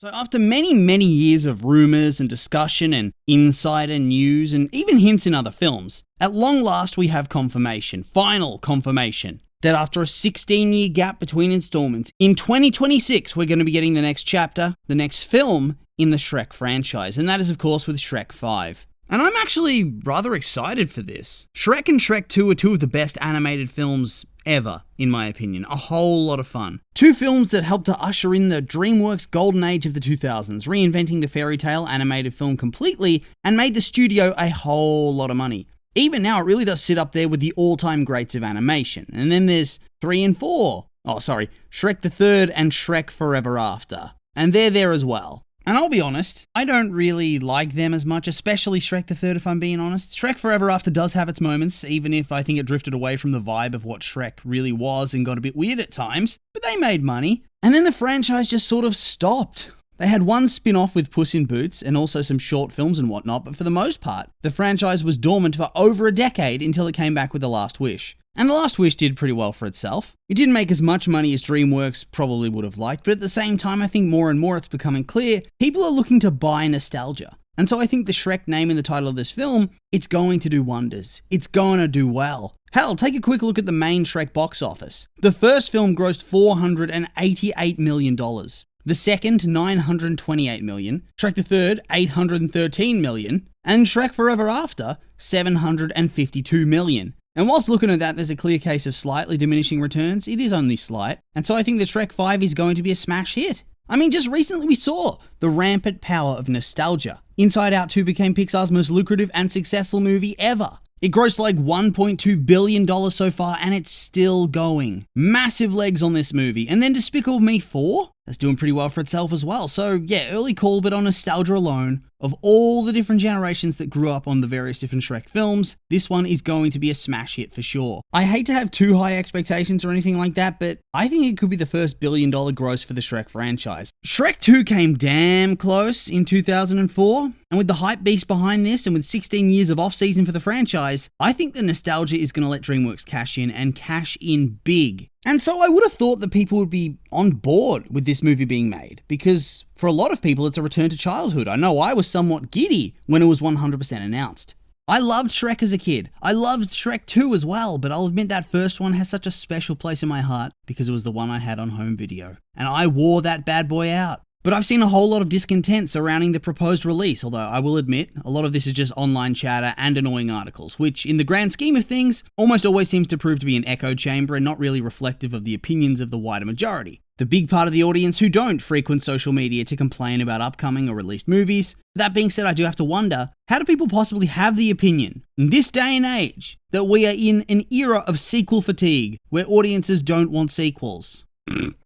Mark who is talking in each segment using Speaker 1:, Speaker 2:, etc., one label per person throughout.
Speaker 1: So after many years of rumours and discussion and insider news and even hints in other films, at long last we have confirmation, final confirmation, that after a 16-year gap between installments, in 2026 we're going to be getting the next chapter, the next film in the Shrek franchise, and that is of course with Shrek 5. And I'm actually rather excited for this. Shrek and Shrek 2 are two of the best animated films ever, in my opinion. A whole lot of fun. Two films that helped to usher in the DreamWorks golden age of the 2000s, reinventing the fairy tale animated film completely and made the studio a whole lot of money. Even now, it really does sit up there with the all-time greats of animation. And then there's 3 and 4. Shrek the Third and Shrek Forever After. And they're there as well. And I'll be honest, I don't really like them as much, especially Shrek the Third if I'm being honest. Shrek Forever After does have its moments, even if I think it drifted away from the vibe of what Shrek really was and got a bit weird at times, but they made money. And then the franchise just sort of stopped. They had one spin-off with Puss in Boots and also some short films and whatnot, but for the most part, the franchise was dormant for over a decade until it came back with The Last Wish. And The Last Wish did pretty well for itself. It didn't make as much money as DreamWorks probably would have liked, but at the same time, I think more and more it's becoming clear people are looking to buy nostalgia. And so I think the Shrek name in the title of this film, it's going to do wonders. It's going to do well. Hell, take a quick look at the main Shrek box office. The first film grossed $488 million. The second, $928 million. Shrek the Third, $813 million. And Shrek Forever After, $752 million. And whilst looking at that, there's a clear case of slightly diminishing returns. It is only slight. And so I think that Shrek 5 is going to be a smash hit. I mean, just recently we saw the rampant power of nostalgia. Inside Out 2 became Pixar's most lucrative and successful movie ever. It grossed like $1.2 billion so far, and it's still going. Massive legs on this movie. And then Despicable Me 4? That's doing pretty well for itself as well. So yeah, early call, but on nostalgia alone, of all the different generations that grew up on the various different Shrek films, this one is going to be a smash hit for sure. I hate to have too high expectations or anything like that, but I think it could be the first billion-dollar gross for the Shrek franchise. Shrek 2 came damn close in 2004, and with the hype beast behind this, and with 16 years of off-season for the franchise, I think the nostalgia is going to let DreamWorks cash in, and cash in big. And so I would have thought that people would be on board with this movie being made, because for a lot of people it's a return to childhood. I know I was somewhat giddy when it was 100% announced. I loved Shrek as a kid. I loved Shrek 2 as well, but I'll admit that first one has such a special place in my heart because it was the one I had on home video. And I wore that bad boy out. But I've seen a whole lot of discontent surrounding the proposed release, although I will admit, a lot of this is just online chatter and annoying articles, which, in the grand scheme of things, almost always seems to prove to be an echo chamber and not really reflective of the opinions of the wider majority. The big part of the audience who don't frequent social media to complain about upcoming or released movies. That being said, I do have to wonder, how do people possibly have the opinion, in this day and age, that we are in an era of sequel fatigue, where audiences don't want sequels?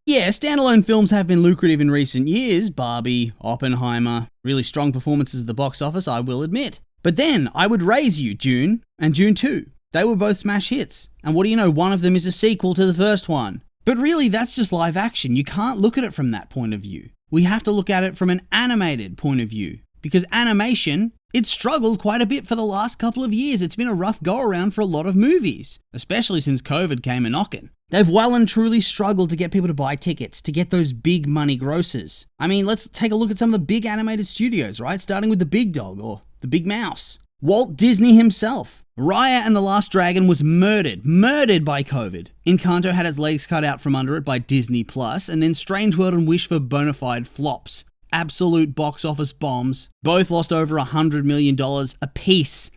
Speaker 1: Yeah, standalone films have been lucrative in recent years, Barbie, Oppenheimer, really strong performances at the box office, I will admit. But then, I would raise you Dune and Dune 2. They were both smash hits, and what do you know, one of them is a sequel to the first one. But really, that's just live action. You can't look at it from that point of view. We have to look at it from an animated point of view, because animation, it's struggled quite a bit for the last couple of years. It's been a rough go-around for a lot of movies, especially since COVID came a-knockin'. They've well and truly struggled to get people to buy tickets, to get those big money grosses. I mean, let's take a look at some of the big animated studios, right? Starting with the Big Dog, or the Big Mouse. Walt Disney himself. Raya and the Last Dragon was murdered by COVID. Encanto had its legs cut out from under it by Disney+, and then Strange World and Wish for Bonafide flops. Absolute box office bombs. Both lost over $100 million apiece.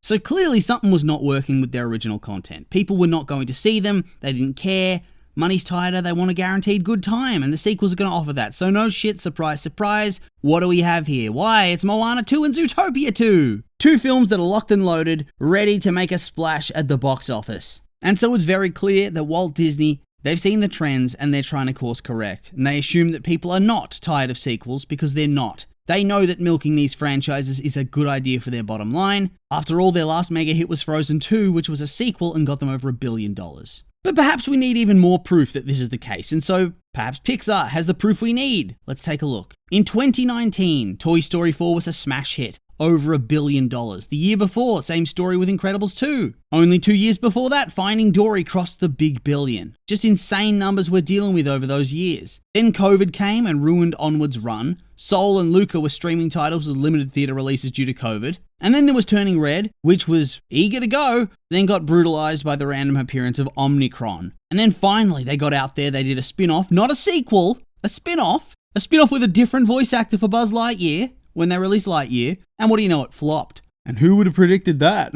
Speaker 1: So clearly something was not working with their original content. People were not going to see them, they didn't care, money's tighter, they want a guaranteed good time, and the sequels are going to offer that. So no shit, surprise, surprise, what do we have here? Why, it's Moana 2 and Zootopia 2! Two films that are locked and loaded, ready to make a splash at the box office. And so it's very clear that Walt Disney, they've seen the trends and they're trying to course correct, and they assume that people are not tired of sequels because they're not. They know that milking these franchises is a good idea for their bottom line. After all, their last mega hit was Frozen 2, which was a sequel and got them over $1 billion. But perhaps we need even more proof that this is the case, and so perhaps Pixar has the proof we need. Let's take a look. In 2019, Toy Story 4 was a smash hit. over $1 billion. The year before, same story with Incredibles 2. Only 2 years before that, Finding Dory crossed the big billion. Just insane numbers we're dealing with over those years. Then COVID came and ruined Onward's run. Soul and Luca were streaming titles with limited theatre releases due to COVID. And then there was Turning Red, which was eager to go, then got brutalized by the random appearance of Omnicron. And then finally they got out there, they did a spin-off, not a sequel, a spin-off with a different voice actor for Buzz Lightyear when they released Lightyear. And what do you know, it flopped. And who would have predicted that?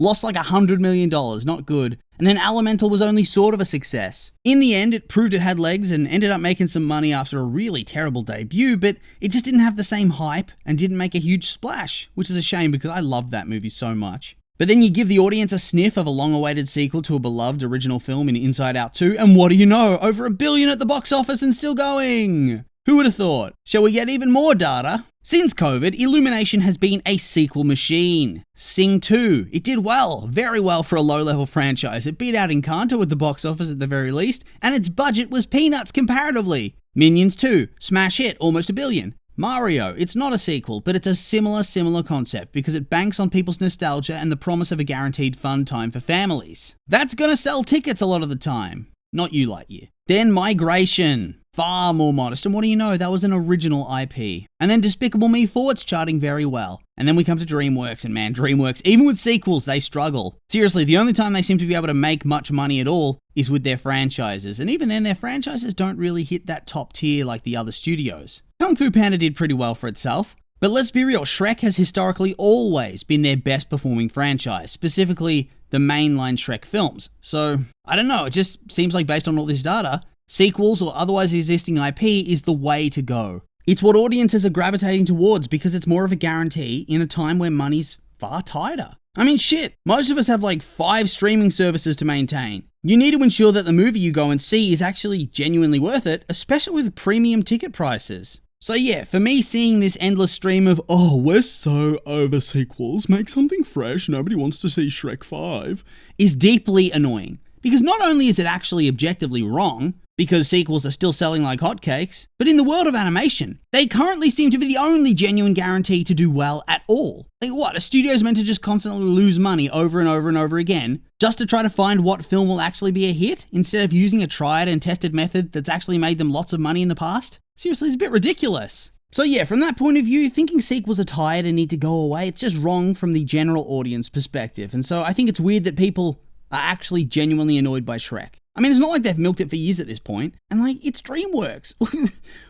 Speaker 1: Lost like $100 million, not good. And then Elemental was only sort of a success. In the end, it proved it had legs and ended up making some money after a really terrible debut, but it just didn't have the same hype and didn't make a huge splash, which is a shame because I loved that movie so much. But then you give the audience a sniff of a long-awaited sequel to a beloved original film in Inside Out 2, and what do you know, over $1 billion at the box office and still going! Who would have thought? Shall we get even more data? Since COVID, Illumination has been a sequel machine. Sing 2. It did well, very well for a low-level franchise. It beat out Encanto at the box office at the very least, and its budget was peanuts comparatively. Minions 2. Smash hit, almost $1 billion. Mario, it's not a sequel, but it's a similar concept because it banks on people's nostalgia and the promise of a guaranteed fun time for families. That's gonna sell tickets a lot of the time. Not you, Lightyear. Then Migration. Far more modest, and what do you know, that was an original IP. And then Despicable Me 4, it's charting very well. And then we come to DreamWorks, and man, DreamWorks, even with sequels, they struggle. Seriously, the only time they seem to be able to make much money at all is with their franchises, and even then, their franchises don't really hit that top tier like the other studios. Kung Fu Panda did pretty well for itself, but let's be real, Shrek has historically always been their best performing franchise, specifically the mainline Shrek films. So, I don't know, it just seems like based on all this data, sequels or otherwise existing IP is the way to go. It's what audiences are gravitating towards because it's more of a guarantee in a time where money's far tighter. I mean, shit, most of us have like 5 streaming services to maintain. You need to ensure that the movie you go and see is actually genuinely worth it, especially with premium ticket prices. So yeah, for me, seeing this endless stream of, oh, we're so over sequels, make something fresh, nobody wants to see Shrek 5, is deeply annoying. Because not only is it actually objectively wrong, because sequels are still selling like hotcakes, but in the world of animation, they currently seem to be the only genuine guarantee to do well at all. Like what, a studio's meant to just constantly lose money over and over and over again, just to try to find what film will actually be a hit, instead of using a tried and tested method that's actually made them lots of money in the past? Seriously, it's a bit ridiculous. So yeah, from that point of view, thinking sequels are tired and need to go away, it's just wrong from the general audience perspective, and so I think it's weird that people are actually genuinely annoyed by Shrek. I mean, it's not like they've milked it for years at this point, and like, it's DreamWorks.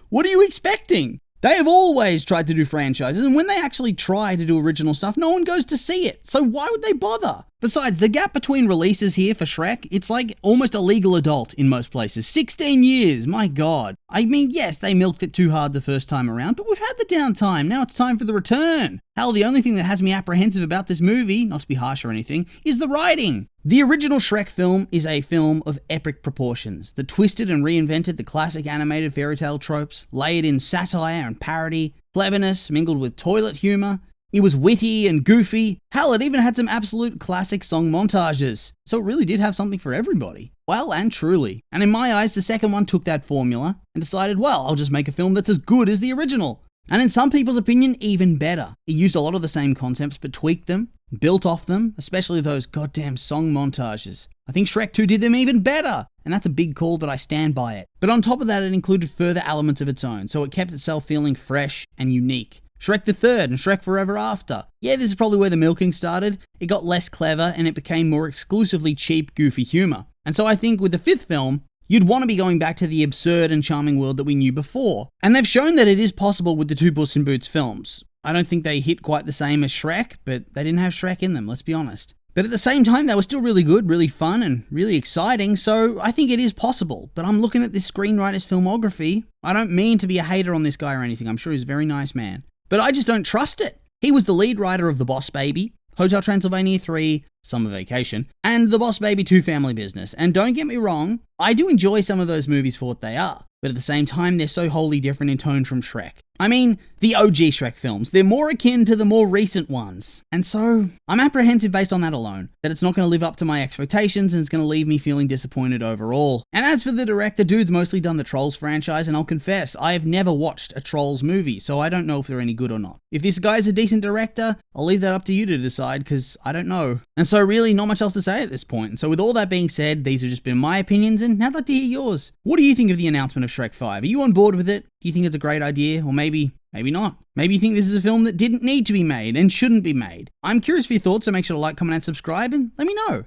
Speaker 1: What are you expecting? They have always tried to do franchises, and when they actually try to do original stuff, no one goes to see it. So why would they bother? Besides, the gap between releases here for Shrek, it's like almost a legal adult in most places. 16 years, my god. I mean, yes, they milked it too hard the first time around, but we've had the downtime. Now it's time for the return. Hell, the only thing that has me apprehensive about this movie, not to be harsh or anything, is the writing. The original Shrek film is a film of epic proportions that twisted and reinvented the classic animated fairy tale tropes, layered in satire and parody, cleverness mingled with toilet humor. It was witty and goofy. Hell, it even had some absolute classic song montages. So it really did have something for everybody. Well and truly. And in my eyes, the second one took that formula and decided, well, I'll just make a film that's as good as the original. And in some people's opinion, even better. It used a lot of the same concepts, but tweaked them, built off them, especially those goddamn song montages. I think Shrek 2 did them even better, and that's a big call, but I stand by it. But on top of that, it included further elements of its own, so it kept itself feeling fresh and unique. Shrek the Third and Shrek Forever After. Yeah, this is probably where the milking started. It got less clever, and it became more exclusively cheap, goofy humor. And so I think with the fifth film, you'd want to be going back to the absurd and charming world that we knew before. And they've shown that it is possible with the two Puss in Boots films. I don't think they hit quite the same as Shrek, but they didn't have Shrek in them, let's be honest. But at the same time, they were still really good, really fun, and really exciting, so I think it is possible. But I'm looking at this screenwriter's filmography. I don't mean to be a hater on this guy or anything, I'm sure he's a very nice man. But I just don't trust it. He was the lead writer of The Boss Baby, Hotel Transylvania 3, Summer Vacation, and The Boss Baby 2 Family Business. And don't get me wrong, I do enjoy some of those movies for what they are. But at the same time, they're so wholly different in tone from Shrek. I mean, the OG Shrek films, they're more akin to the more recent ones. And so, I'm apprehensive based on that alone, that it's not going to live up to my expectations and it's going to leave me feeling disappointed overall. And as for the director, dude's mostly done the Trolls franchise, and I'll confess, I have never watched a Trolls movie, so I don't know if they're any good or not. If this guy's a decent director, I'll leave that up to you to decide, because I don't know. And so really, not much else to say at this point. And so with all that being said, these have just been my opinions, and I'd like to hear yours. What do you think of the announcement of Shrek 5? Are you on board with it? Do you think it's a great idea? Or maybe not. Maybe you think this is a film that didn't need to be made and shouldn't be made. I'm curious for your thoughts, so make sure to like, comment, and subscribe, and let me know.